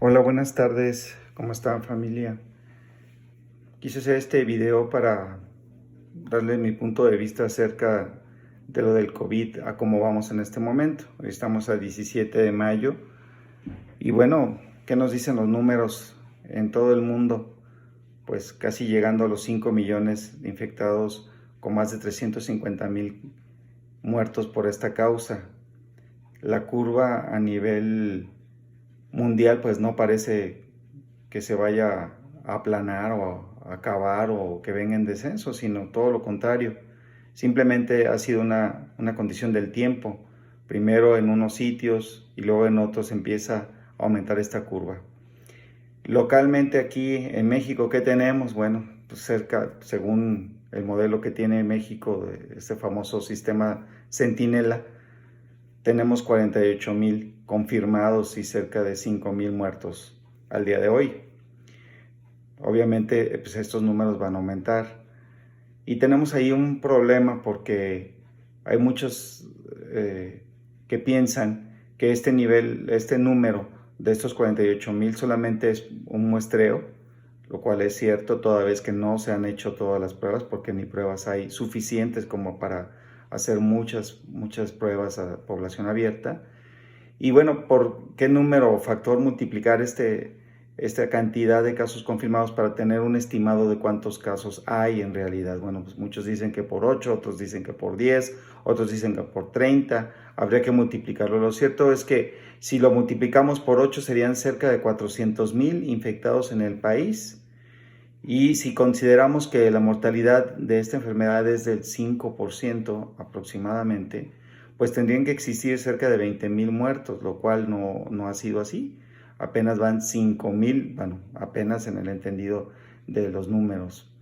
Hola, buenas tardes. ¿Cómo están, familia? Quise hacer este video para darle mi punto de vista acerca de lo del COVID, a cómo vamos en este momento. Hoy estamos a 17 de mayo y bueno, ¿qué nos dicen los números en todo el mundo? Pues casi llegando a los 5 millones de infectados con más de 350,000 muertos por esta causa. La curva a nivel mundial pues no parece que se vaya a aplanar o a acabar o que venga en descenso, sino todo lo contrario. Simplemente ha sido una condición del tiempo. Primero en unos sitios y luego en otros empieza a aumentar esta curva. Localmente aquí en México, ¿qué tenemos? Bueno, pues cerca, según el modelo que tiene México, de este famoso sistema Centinela, tenemos 48,000 confirmados y cerca de 5,000 muertos al día de hoy. Obviamente, pues estos números van a aumentar. Y tenemos ahí un problema porque hay muchos que piensan que este nivel, este número de estos 48,000 solamente es un muestreo, lo cual es cierto toda vez que no se han hecho todas las pruebas, porque ni pruebas hay suficientes como para hacer muchas pruebas a población abierta. Y bueno, ¿por qué número o factor multiplicar esta cantidad de casos confirmados para tener un estimado de cuántos casos hay en realidad? Bueno, pues muchos dicen que por 8, otros dicen que por 10, otros dicen que por 30. Habría que multiplicarlo. Lo cierto es que si lo multiplicamos por 8 serían cerca de 400,000 infectados en el país. Y si consideramos que la mortalidad de esta enfermedad es del 5% aproximadamente, pues tendrían que existir cerca de 20,000 muertos, lo cual no ha sido así. Apenas van 5,000, bueno, apenas en el entendido de los números.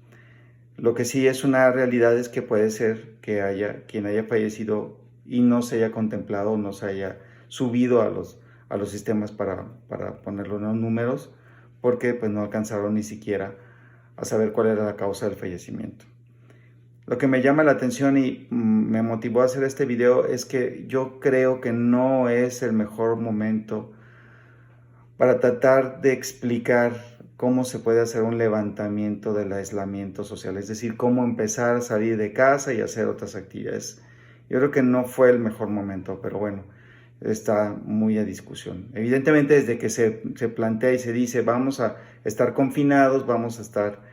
Lo que sí es una realidad es que puede ser que haya quien haya fallecido y no se haya contemplado, no se haya subido a los sistemas para ponerlo en los números, porque pues no alcanzaron ni siquiera a saber cuál era la causa del fallecimiento. Lo que me llama la atención y me motivó a hacer este video es que yo creo que no es el mejor momento para tratar de explicar cómo se puede hacer un levantamiento del aislamiento social, es decir, cómo empezar a salir de casa y hacer otras actividades. Yo creo que no fue el mejor momento, pero bueno, está muy a discusión. Evidentemente, desde que se plantea y se dice vamos a estar confinados, vamos a estar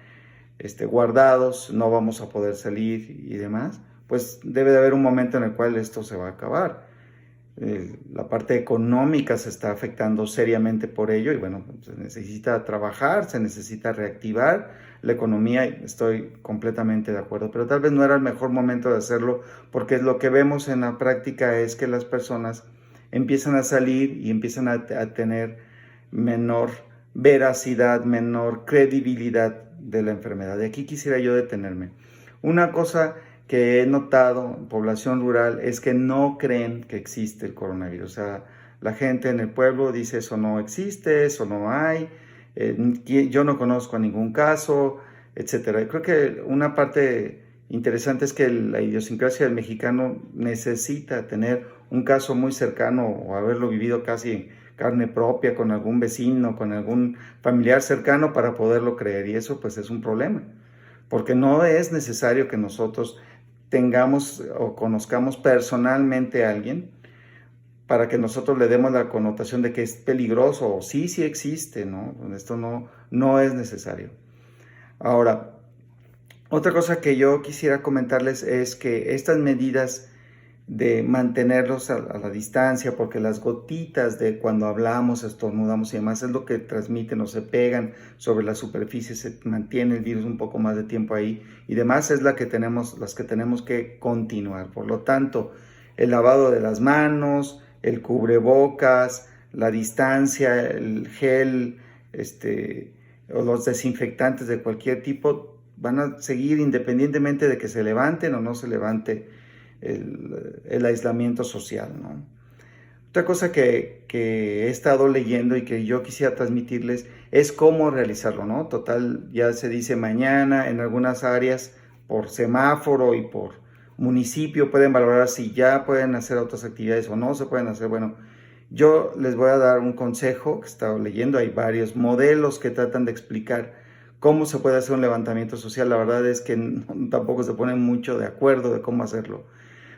guardados, no vamos a poder salir y demás, pues debe de haber un momento en el cual esto se va a acabar. La parte económica se está afectando seriamente por ello y bueno, se necesita trabajar, se necesita reactivar la economía y estoy completamente de acuerdo, pero tal vez no era el mejor momento de hacerlo porque lo que vemos en la práctica es que las personas empiezan a salir y empiezan a tener menor veracidad, menor credibilidad de la enfermedad. De aquí quisiera yo detenerme. Una cosa que he notado en población rural es que no creen que existe el coronavirus. O sea, la gente en el pueblo dice eso no existe, eso no hay, yo no conozco ningún caso, etcétera. Y creo que una parte interesante es que la idiosincrasia del mexicano necesita tener un caso muy cercano o haberlo vivido casi en carne propia con algún vecino, con algún familiar cercano para poderlo creer. Y eso pues es un problema, porque no es necesario que nosotros tengamos o conozcamos personalmente a alguien para que nosotros le demos la connotación de que es peligroso o sí existe, ¿no? Esto no es necesario. Ahora, otra cosa que yo quisiera comentarles es que estas medidas de mantenerlos a la distancia, porque las gotitas de cuando hablamos, estornudamos y demás es lo que transmiten o se pegan sobre la superficie, se mantiene el virus un poco más de tiempo ahí y demás es las que tenemos que continuar. Por lo tanto, el lavado de las manos, el cubrebocas, la distancia, el gel, o los desinfectantes de cualquier tipo van a seguir independientemente de que se levanten o no se levante el aislamiento social, ¿no? Otra cosa que he estado leyendo y que yo quisiera transmitirles es cómo realizarlo, ¿no? Total, ya se dice mañana en algunas áreas por semáforo y por municipio pueden valorar si ya pueden hacer otras actividades o no se pueden hacer. Bueno, Yo les voy a dar un consejo que he estado leyendo. Hay varios modelos que tratan de explicar cómo se puede hacer un levantamiento social. La verdad es que tampoco se ponen mucho de acuerdo de cómo hacerlo.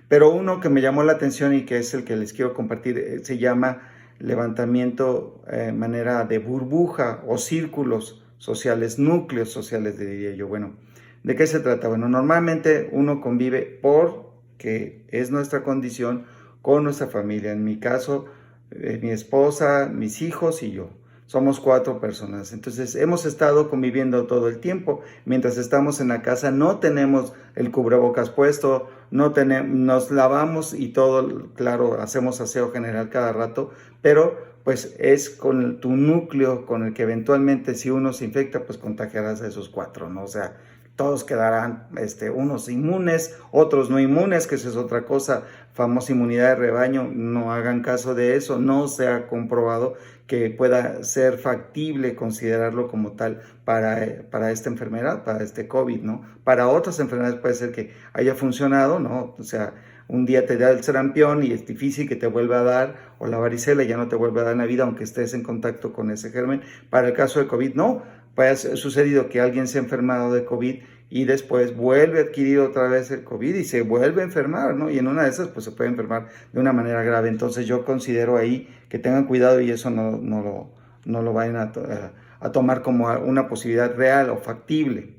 Pero uno que me llamó la atención y que es el que les quiero compartir, se llama levantamiento manera de burbuja o círculos sociales, núcleos sociales, diría yo. Bueno, ¿de qué se trata? Bueno, normalmente uno convive porque es nuestra condición con nuestra familia. En mi caso, mi esposa, mis hijos y yo. Somos 4 personas. Entonces, hemos estado conviviendo todo el tiempo. Mientras estamos en la casa, no tenemos el cubrebocas puesto, no tenemos, nos lavamos y todo, claro, hacemos aseo general cada rato, pero pues es con tu núcleo con el que eventualmente si uno se infecta, pues contagiarás a esos 4, ¿no? O sea, todos quedarán unos inmunes, otros no inmunes, que eso es otra cosa, famosa inmunidad de rebaño, no hagan caso de eso, no se ha comprobado que pueda ser factible considerarlo como tal para esta enfermedad, para este COVID, ¿no? Para otras enfermedades puede ser que haya funcionado, ¿no? O sea, un día te da el sarampión y es difícil que te vuelva a dar, o la varicela ya no te vuelve a dar en la vida, aunque estés en contacto con ese germen. Para el caso de COVID, no. Puede haber sucedido que alguien se ha enfermado de COVID y después vuelve a adquirir otra vez el COVID y se vuelve a enfermar, ¿no? Y en una de esas, pues se puede enfermar de una manera grave. Entonces yo considero ahí que tengan cuidado y eso no lo vayan a tomar como una posibilidad real o factible.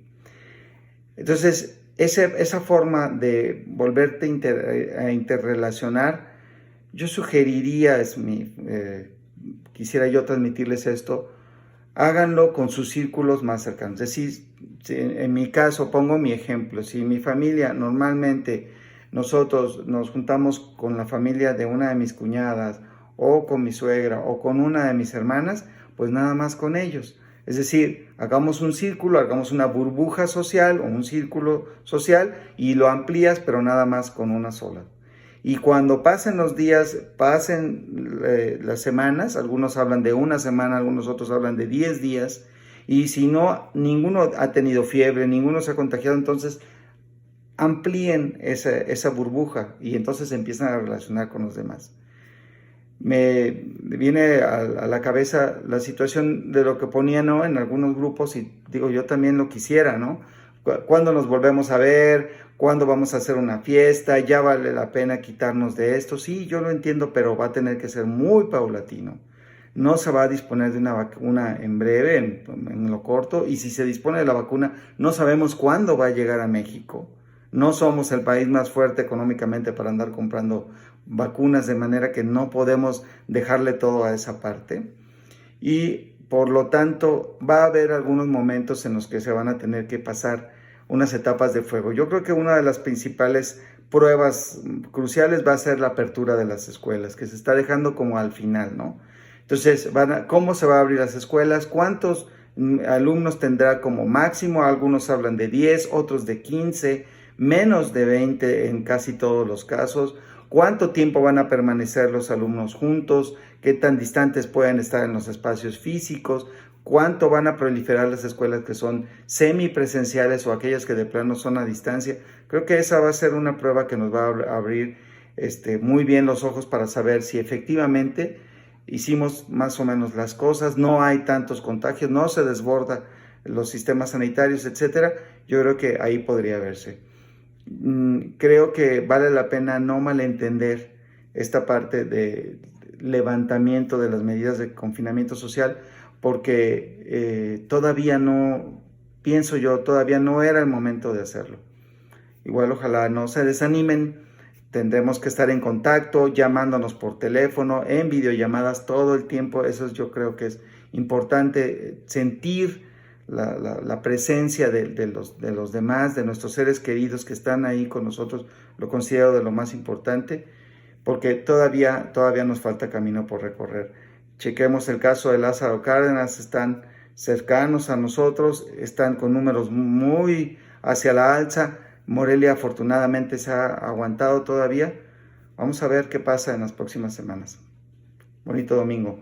Entonces, esa forma de volverte a interrelacionar, yo sugeriría, quisiera yo transmitirles esto, háganlo con sus círculos más cercanos. Es decir, en mi caso, pongo mi ejemplo, si mi familia normalmente nosotros nos juntamos con la familia de una de mis cuñadas o con mi suegra o con una de mis hermanas, pues nada más con ellos. Es decir, hagamos un círculo, hagamos una burbuja social o un círculo social y lo amplías, pero nada más con una sola. Y cuando pasen los días, pasen las semanas, algunos hablan de una semana, algunos otros hablan de 10 días, y si no, ninguno ha tenido fiebre, ninguno se ha contagiado, entonces amplíen esa burbuja y entonces empiezan a relacionar con los demás. Me viene a la cabeza la situación de lo que ponían, ¿no?, en algunos grupos y digo, yo también lo quisiera, ¿no? ¿Cuándo nos volvemos a ver? ¿Cuándo vamos a hacer una fiesta? ¿Ya vale la pena quitarnos de esto? Sí, yo lo entiendo, pero va a tener que ser muy paulatino. No se va a disponer de una vacuna en breve, en lo corto, y si se dispone de la vacuna, no sabemos cuándo va a llegar a México. No somos el país más fuerte económicamente para andar comprando vacunas, de manera que no podemos dejarle todo a esa parte. Y por lo tanto, va a haber algunos momentos en los que se van a tener que pasar unas etapas de fuego. Yo creo que una de las principales pruebas cruciales va a ser la apertura de las escuelas, que se está dejando como al final, ¿no? Entonces, ¿cómo se va a abrir las escuelas? ¿Cuántos alumnos tendrá como máximo? Algunos hablan de 10, otros de 15, menos de 20 en casi todos los casos. ¿Cuánto tiempo van a permanecer los alumnos juntos? ¿Qué tan distantes pueden estar en los espacios físicos? ¿Cuánto van a proliferar las escuelas que son semipresenciales o aquellas que de plano son a distancia? Creo que esa va a ser una prueba que nos va a abrir muy bien los ojos para saber si efectivamente hicimos más o menos las cosas, no hay tantos contagios, no se desborda los sistemas sanitarios, etcétera. Yo creo que ahí podría verse. Creo que vale la pena no malentender esta parte de levantamiento de las medidas de confinamiento social, porque todavía no, pienso yo, todavía no era el momento de hacerlo. Igual ojalá no se desanimen, tendremos que estar en contacto, llamándonos por teléfono, en videollamadas todo el tiempo. Eso yo creo que es importante, sentir la presencia de los demás, de nuestros seres queridos que están ahí con nosotros, lo considero de lo más importante, porque todavía nos falta camino por recorrer. Chequemos el caso de Lázaro Cárdenas, están cercanos a nosotros, están con números muy hacia la alza. Morelia afortunadamente se ha aguantado todavía. Vamos a ver qué pasa en las próximas semanas. Bonito domingo.